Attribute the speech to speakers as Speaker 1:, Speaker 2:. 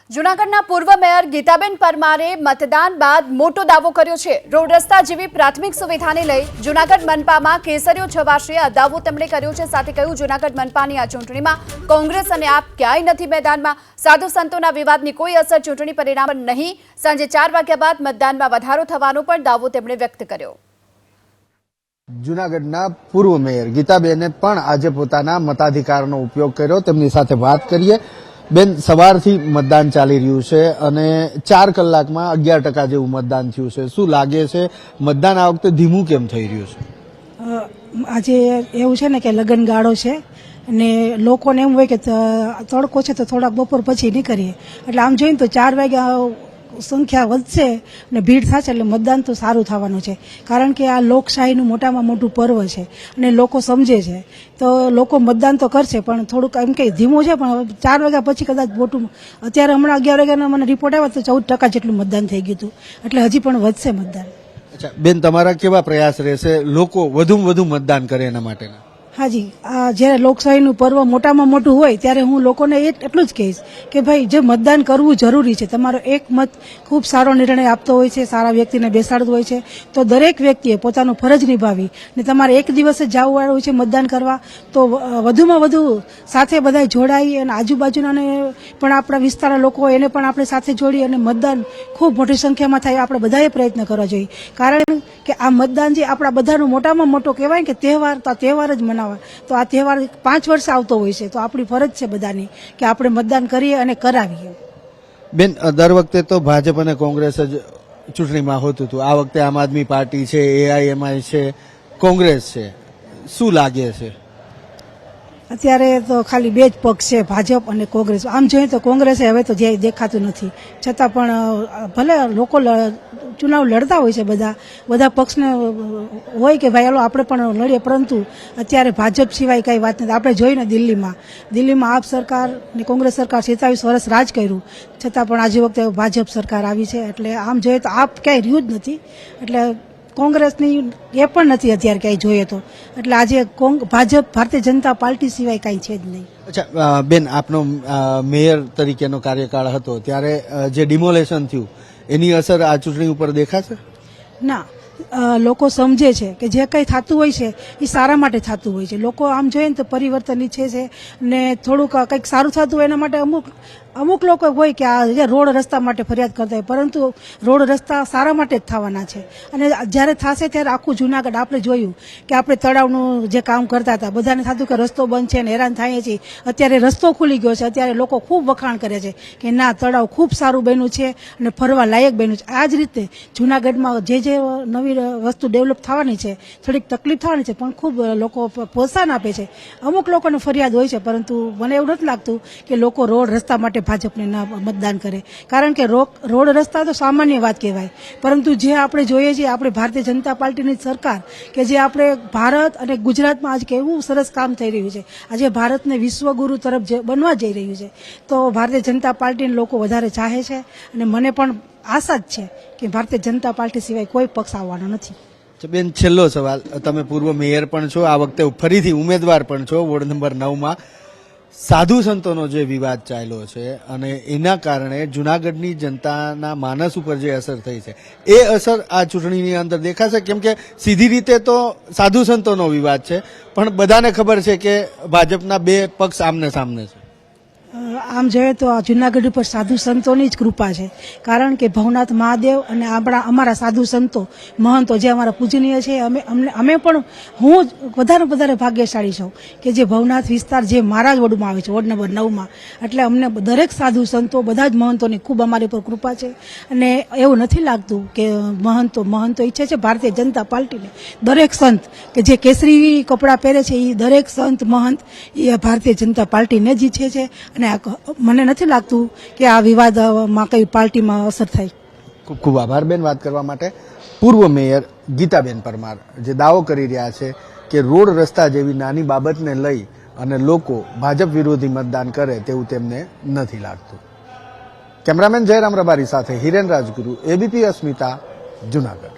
Speaker 1: જૂનાગઢના પૂર્વ મેયર ગીતાબેન પરમારે મતદાન બાદ મોટો દાવો કર્યો છે। રોડ રસ્તા જેવી પ્રાથમિક સુવિધાને લઈ જૂનાગઢ મનપામાં કેસરીઓ છવાશે આ દાવો તેમણે કર્યો છે। સાથે કહ્યું જૂનાગઢ મનપાની આ ચૂંટણીમાં કોંગ્રેસ અને આપ ક્યાંય નથી मैदाનમાં। સાધુ સંતોના વિવાદની કોઈ અસર ચૂંટણી પરિણામ પર નહીં। સાંજે 4 વાગ્યા બાદ મતદાનમાં વધારો થવાનો પણ દાવો તેમણે વ્યક્ત કર્યો।
Speaker 2: જૂનાગઢના પૂર્વ મેયર ગીતાબેને પણ આજે પોતાના મતાધિકારનો ઉપયોગ કર્યો। તેમની સાથે વાત કરીએ। બેન, સવારથી મતદાન ચાલી રહ્યું છે અને 4 કલાકમાં 11% જેવું મતદાન થયું છે। શું લાગે છે મતદાન આ વખતે ધીમું કેમ થઈ રહ્યું છે?
Speaker 3: આજે એવું છે ને કે લગ્ન ગાળો છે અને લોકોને એમ હોય કે તડકો છે તો થોડાક બપોર પછી નીકળીએ, એટલે આમ જોઈએ તો 4 વાગ્યા સંખ્યા વધશે અને ભીડ થશે એટલે મતદાન તો સારું થવાનું છે। કારણ કે આ લોકશાહીનું મોટામાં મોટું પર્વ છે અને લોકો સમજે છે તો લોકો મતદાન તો કરશે, પણ થોડુંક એમ કે ધીમું છે। પણ 4 વાગ્યા પછી કદાચ મોટું, અત્યારે હમણાં 11 વાગ્યાનો મને રિપોર્ટ આવ્યો તો 14% જેટલું મતદાન થઈ ગયું હતું, એટલે હજી પણ વધશે મતદાન।
Speaker 2: અચ્છા બેન, તમારા કેવા પ્રયાસ રહેશે લોકો વધુમાં વધુ મતદાન કરે એના માટેના?
Speaker 3: હાજી, આ જ્યારે લોકશાહીનું પર્વ મોટામાં મોટું હોય ત્યારે હું લોકોને એટલું જ કહીશ કે ભાઈ જે મતદાન કરવું જરૂરી છે। તમારો એક મત ખૂબ સારો નિર્ણય આપતો હોય છે, સારા વ્યક્તિને બેસાડતો હોય છે, તો દરેક વ્યક્તિએ પોતાનું ફરજ નિભાવી ને તમારે એક દિવસ જ જવું હોય છે મતદાન કરવા, તો વધુમાં વધુ સાથે બધા જોડાઈ અને આજુબાજુના પણ આપણા વિસ્તારના લોકો હોય એને પણ આપણે સાથે જોડી અને મતદાન ખૂબ મોટી સંખ્યામાં થાય આપણે બધાએ પ્રયત્ન કરવા જોઈએ। કારણ કે આ મતદાન જે આપણા બધાનો મોટામાં મોટો કહેવાય કે તહેવાર, તો આ તહેવાર જ મનાવવા, તો આ તહેવાર 5 વર્ષે આવતો હોય છે, તો આપણી ફરજ છે બધાની કે આપણે મતદાન કરીએ અને કરાવીએ।
Speaker 2: બેન, દર વખતે તો ભાજપ અને કોંગ્રેસ જ ચૂંટણીમાં હોતું હતું, આ વખતે આમ આદમી પાર્ટી છે, AIMI છે, કોંગ્રેસ છે, શું લાગે છે?
Speaker 3: અત્યારે તો ખાલી 2 જ પક્ષ છે, ભાજપ અને કોંગ્રેસ। આમ જોઈએ તો કોંગ્રેસે હવે તો જે દેખાતું નથી, છતાં પણ ભલે લોકો ચુનાવ લડતા હોય છે, બધા પક્ષને હોય કે ભાઈ હાલો આપણે પણ લડીએ, પરંતુ અત્યારે ભાજપ સિવાય કઈ વાત નથી। આપણે જોઈને દિલ્હીમાં આપ સરકાર ને કોંગ્રેસ સરકાર 27 વર્ષ રાજ કર્યું, છતાં પણ આજે વખતે ભાજપ સરકાર આવી છે, એટલે આમ જોઈએ તો આપ ક્યાંય રહ્યું જ નથી, એટલે કોંગ્રેસની એ પણ નથી અત્યારે ક્યાંય જોઈએ તો, એટલે આજે ભાજપ ભારતીય જનતા પાર્ટી સિવાય કાંઈ છે જ નહીં।
Speaker 2: અચ્છા બેન, આપનો મેયર તરીકેનો કાર્યકાળ હતો ત્યારે જે ડિમોલેશન થયું એની અસર આ ચૂંટણી ઉપર દેખાશે?
Speaker 3: ના, લોકો સમજે છે કે જે કંઈ થતું હોય છે એ સારા માટે થતું હોય છે। લોકો આમ જોઈએ ને તો પરિવર્તન ઈચ્છે છે ને થોડુંક કંઈક સારું થતું હોય એના માટે અમુક લોકો હોય કે આ રોડ રસ્તા માટે ફરિયાદ કરતા હોય, પરંતુ રોડ રસ્તા સારા માટે જ થવાના છે અને જ્યારે થશે ત્યારે આખું જૂનાગઢ આપણે જોયું કે આપણે તળાવનું જે કામ કરતા હતા બધાને થતું કે રસ્તો બંધ છે ને હેરાન થાય છે, અત્યારે રસ્તો ખુલી ગયો છે, અત્યારે લોકો ખૂબ વખાણ કરે છે કે ના તળાવ ખૂબ સારું બન્યું છે અને ફરવા લાયક બન્યું છે। આ જ રીતે જૂનાગઢમાં જે નવી વસ્તુ ડેવલપ થવાની છે, થોડીક તકલીફ થવાની છે, પણ ખૂબ લોકો પ્રોત્સાહન આપે છે। અમુક લોકોને ફરિયાદ હોય છે, પરંતુ મને એવું નથી લાગતું કે લોકો રોડ રસ્તા માટે ભાજપને ના મતદાન કરે, કારણ કે રોડ રસ્તા તો સામાન્ય વાત કહેવાય, પરંતુ જે આપણે જોઈએ છીએ આપણે ભારતીય જનતા પાર્ટીની સરકાર કે જે આપણે ભારત અને ગુજરાતમાં આજ કેવું સરસ કામ થઈ રહ્યું છે, આજે ભારતને વિશ્વગુરુ તરફ બનવા જઈ રહ્યું છે, તો ભારતીય જનતા પાર્ટીને લોકો વધારે ચાહે છે અને મને પણ આશા જ છે કે ભારતીય જનતા પાર્ટી સિવાય કોઈ પક્ષ આવવાનો નથી।
Speaker 2: બેન, છેલ્લો સવાલ, તમે પૂર્વ મેયર પણ છો, આ વખતે ફરીથી ઉમેદવાર પણ છો વોર્ડ નંબર 9માં। સાધુ સંતોનો જે વિવાદ ચાલ્યો છે અને એના કારણે જૂનાગઢની જનતાના માનસ ઉપર જે અસર થઈ છે એ અસર આ ચૂંટણીની અંદર દેખાશે? કેમ કે સીધી રીતે તો સાધુ સંતોનો વિવાદ છે, પણ બધાને ખબર છે કે ભાજપના 2 પક્ષ આમને સામને છે।
Speaker 3: આમ જોઈએ તો આ જૂનાગઢ ઉપર સાધુ સંતોની જ કૃપા છે, કારણ કે ભવનાથ મહાદેવ અને અમારા સાધુ સંતો મહંતો જે અમારા પૂજનીય છે, અમે પણ હું વધારે ભાગ્યશાળી છું કે જે ભવનાથ વિસ્તાર જે મારા જ વોર્ડમાં આવે છે, વોર્ડ નંબર 9માં, એટલે અમને દરેક સાધુ સંતો બધા જ મહંતોની ખૂબ અમારી પર કૃપા છે અને એવું નથી લાગતું કે મહંતો ઈચ્છે છે ભારતીય જનતા પાર્ટીને દરેક સંત કે જે કેસરી કપડાં પહેરે છે એ દરેક સંત મહંત એ ભારતીય જનતા પાર્ટીને જ ઈચ્છે છે અને મને નથી લાગતું કે આ વિવાદમાં કઈ પાર્ટીમાં અસર થાય।
Speaker 2: ખૂબ ખૂબ આભાર બેન વાત કરવા માટે। પૂર્વ મેયર ગીતાબેન પરમાર જે દાવો કરી રહ્યા છે કે રોડ રસ્તા જેવી નાની બાબતને લઈ અને લોકો ભાજપ વિરોધી મતદાન કરે તેવું તેમને નથી લાગતું। કેમેરામેન જયરામ રબારી સાથે હિરેન રાજગુરુ, ABP અસ્મિતા, જૂનાગઢ।